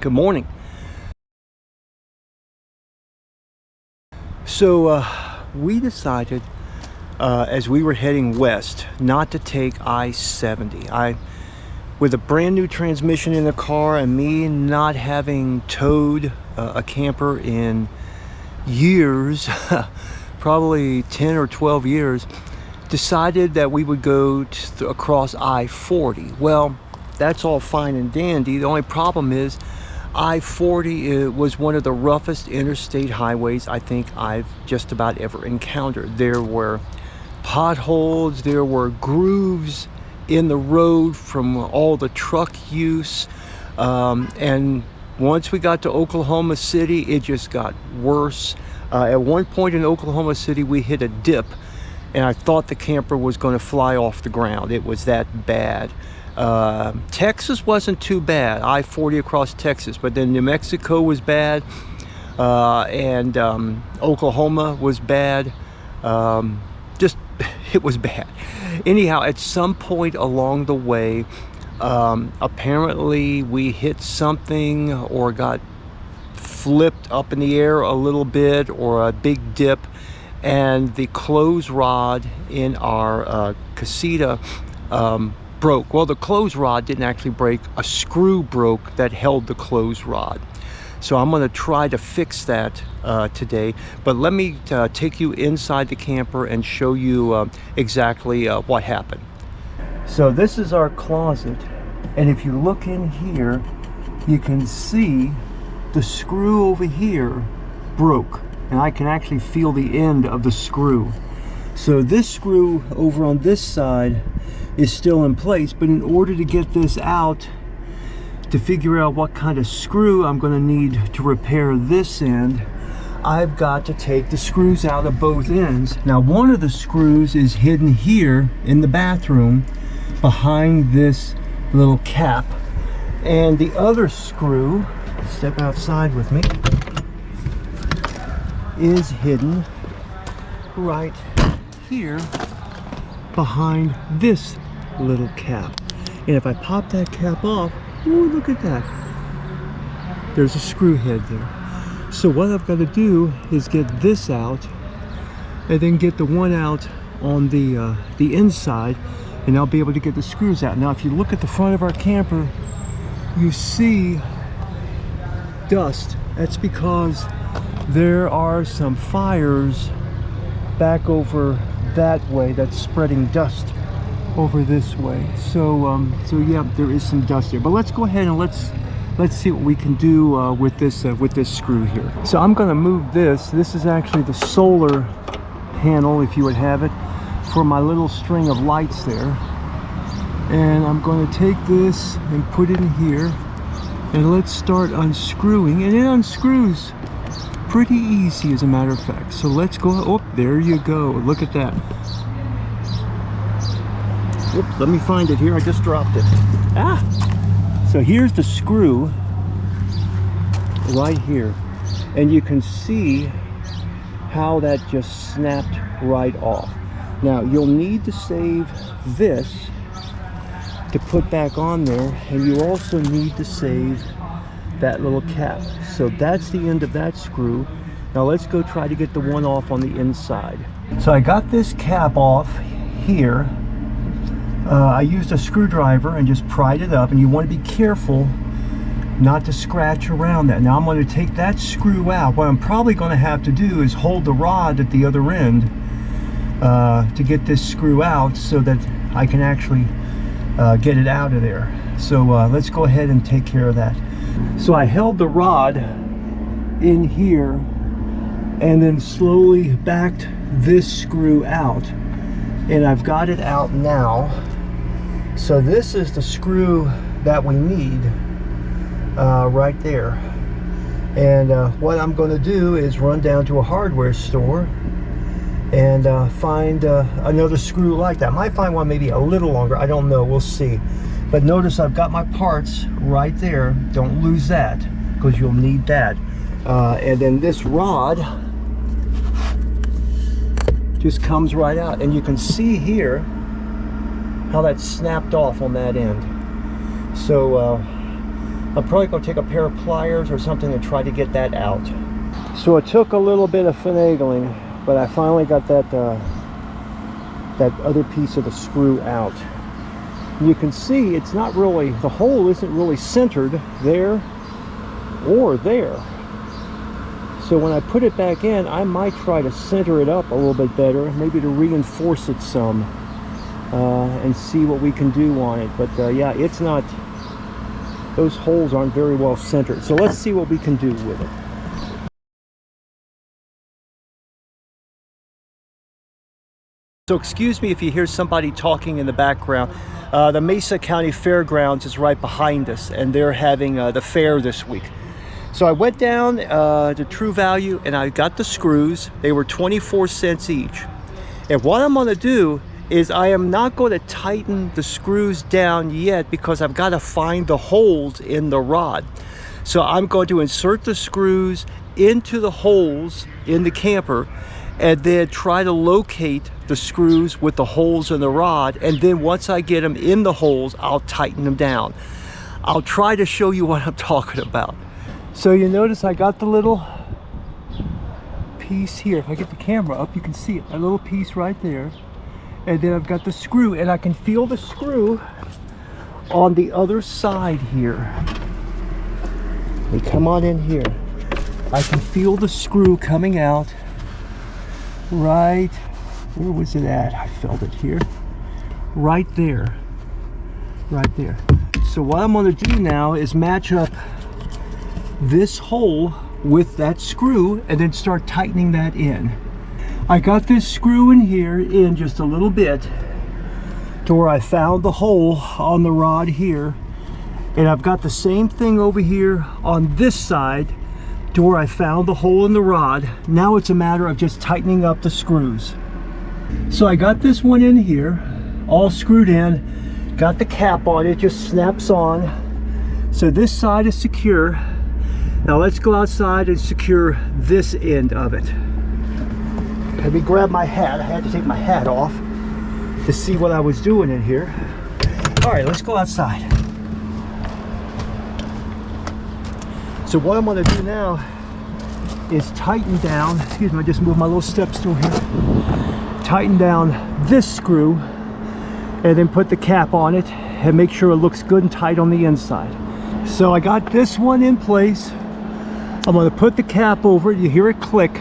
Good morning. So we decided as we were heading west not to take I-70. With a brand new transmission in the car and me not having towed a camper in years, probably 10 or 12 years, decided that we would go across I-40. Well, that's all fine and dandy. The only problem is I-40 was one of the roughest interstate highways I think I've just about ever encountered. There were potholes, there were grooves in the road from all the truck use, and once we got to Oklahoma City, it just got worse. At one point in Oklahoma City, we hit a dip, and I thought the camper was going to fly off the ground. It was that bad. Texas wasn't too bad, I-40 across Texas, but then New Mexico was bad, and Oklahoma was bad. It was bad. Anyhow, at some point along the way, apparently we hit something or got flipped up in the air a little bit, or a big dip, and the clothes rod in our Casita broke. Well, the clothes rod didn't actually break, a screw broke that held the clothes rod. So I'm going to try to fix that today, but let me take you inside the camper and show you exactly what happened. So this is our closet, and if you look in here, you can see the screw over here broke, and I can actually feel the end of the screw. So this screw over on this side is still in place, but in order to get this out, to figure out what kind of screw I'm going to need to repair this end, I've got to take the screws out of both ends. Now, one of the screws is hidden here in the bathroom behind this little cap, and the other screw, step outside with me, is hidden right here behind this little cap. And if I pop that cap off, ooh, look at that, there's a screw head there. So what I've got to do is get this out and then get the one out on the inside, and I'll be able to get the screws out. Now if you look at the front of our camper, you see dust. That's because there are some fires back over that way that's spreading dust over this way. So yeah, there is some dust here, but let's go ahead and let's see what we can do with this screw here. So I'm going to move this. This is actually the solar panel, if you would have it, for my little string of lights there, and I'm going to take this and put it in here, and let's start unscrewing, and it unscrews pretty easy, as a matter of fact. So let's go. Oh, there you go, look at that. Oops, let me find it here. I just dropped it. So here's the screw right here, and you can see how that just snapped right off. Now you'll need to save this to put back on there, and you also need to save that little cap. So that's the end of that screw. Now let's go try to get the one off on the inside. So I got this cap off here. I used a screwdriver and just pried it up, and you want to be careful not to scratch around that. Now I'm going to take that screw out. What I'm probably going to have to do is hold the rod at the other end to get this screw out, so that I can actually get it out of there. So let's go ahead and take care of that. So I held the rod in here and then slowly backed this screw out, and I've got it out now. So this is the screw that we need right there. And what I'm going to do is run down to a hardware store and find another screw like that. Might find one maybe a little longer, I don't know, we'll see. But notice I've got my parts right there. Don't lose that, because you'll need that. And then this rod just comes right out, and you can see here how that snapped off on that end. So I'm probably going to take a pair of pliers or something and try to get that out. So it took a little bit of finagling, but I finally got that that other piece of the screw out. And you can see it's not really, the hole isn't really centered there or there. So when I put it back in, I might try to center it up a little bit better, maybe to reinforce it some, and see what we can do on it. But yeah, it's not, those holes aren't very well centered. So let's see what we can do with it. So excuse me if you hear somebody talking in the background. The Mesa County Fairgrounds is right behind us, and they're having the fair this week. So I went down to True Value and I got the screws. They were 24 cents each. And what I'm gonna do is I am not going to tighten the screws down yet because I've got to find the holes in the rod. So I'm going to insert the screws into the holes in the camper and then try to locate the screws with the holes in the rod. And then once I get them in the holes, I'll tighten them down. I'll try to show you what I'm talking about. So you notice I got the little piece here. If I get the camera up, you can see it, a little piece right there. And then I've got the screw, and I can feel the screw on the other side here. Let me come on in here. I can feel the screw coming out right, where was it at? I felt it here. Right there. Right there. So what I'm going to do now is match up this hole with that screw and then start tightening that in. I got this screw in here in just a little bit to where I found the hole on the rod here, and I've got the same thing over here on this side to where I found the hole in the rod. Now it's a matter of just tightening up the screws. So I got this one in here all screwed in, got the cap on it, just snaps on. So this side is secure. Now let's go outside and secure this end of it. Let me grab my hat. I had to take my hat off to see what I was doing in here. All right, let's go outside. So what I'm going to do now is tighten down, excuse me, I just moved my little step stool here. Tighten down this screw and then put the cap on it and make sure it looks good and tight on the inside. So I got this one in place. I'm going to put the cap over it. You hear it click.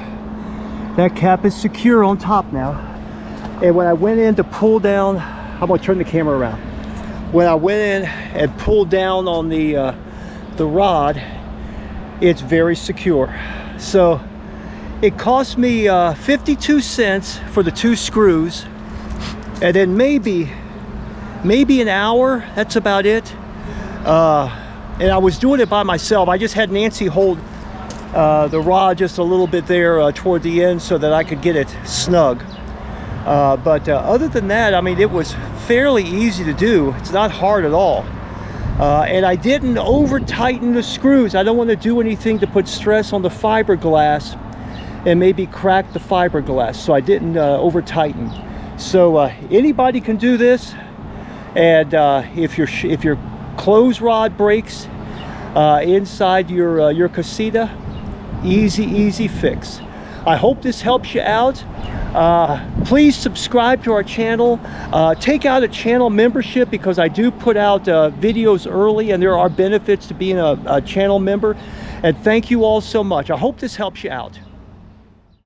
That cap is secure on top now. And when I went in to pull down, I'm going to turn the camera around. When I went in and pulled down on the rod, it's very secure. So it cost me 52 cents for the 2 screws, and then maybe an hour. That's about it. And I was doing it by myself. I just had Nancy hold the rod just a little bit there toward the end so that I could get it snug. But other than that, I mean, it was fairly easy to do. It's not hard at all. And I didn't over tighten the screws. I don't want to do anything to put stress on the fiberglass and maybe crack the fiberglass. So I didn't over tighten. So anybody can do this. And if your clothes rod breaks inside your Casita, easy fix. I hope this helps you out. Please subscribe to our channel. Take out a channel membership because I do put out videos early, and there are benefits to being a channel member. And thank you all so much. I hope this helps you out.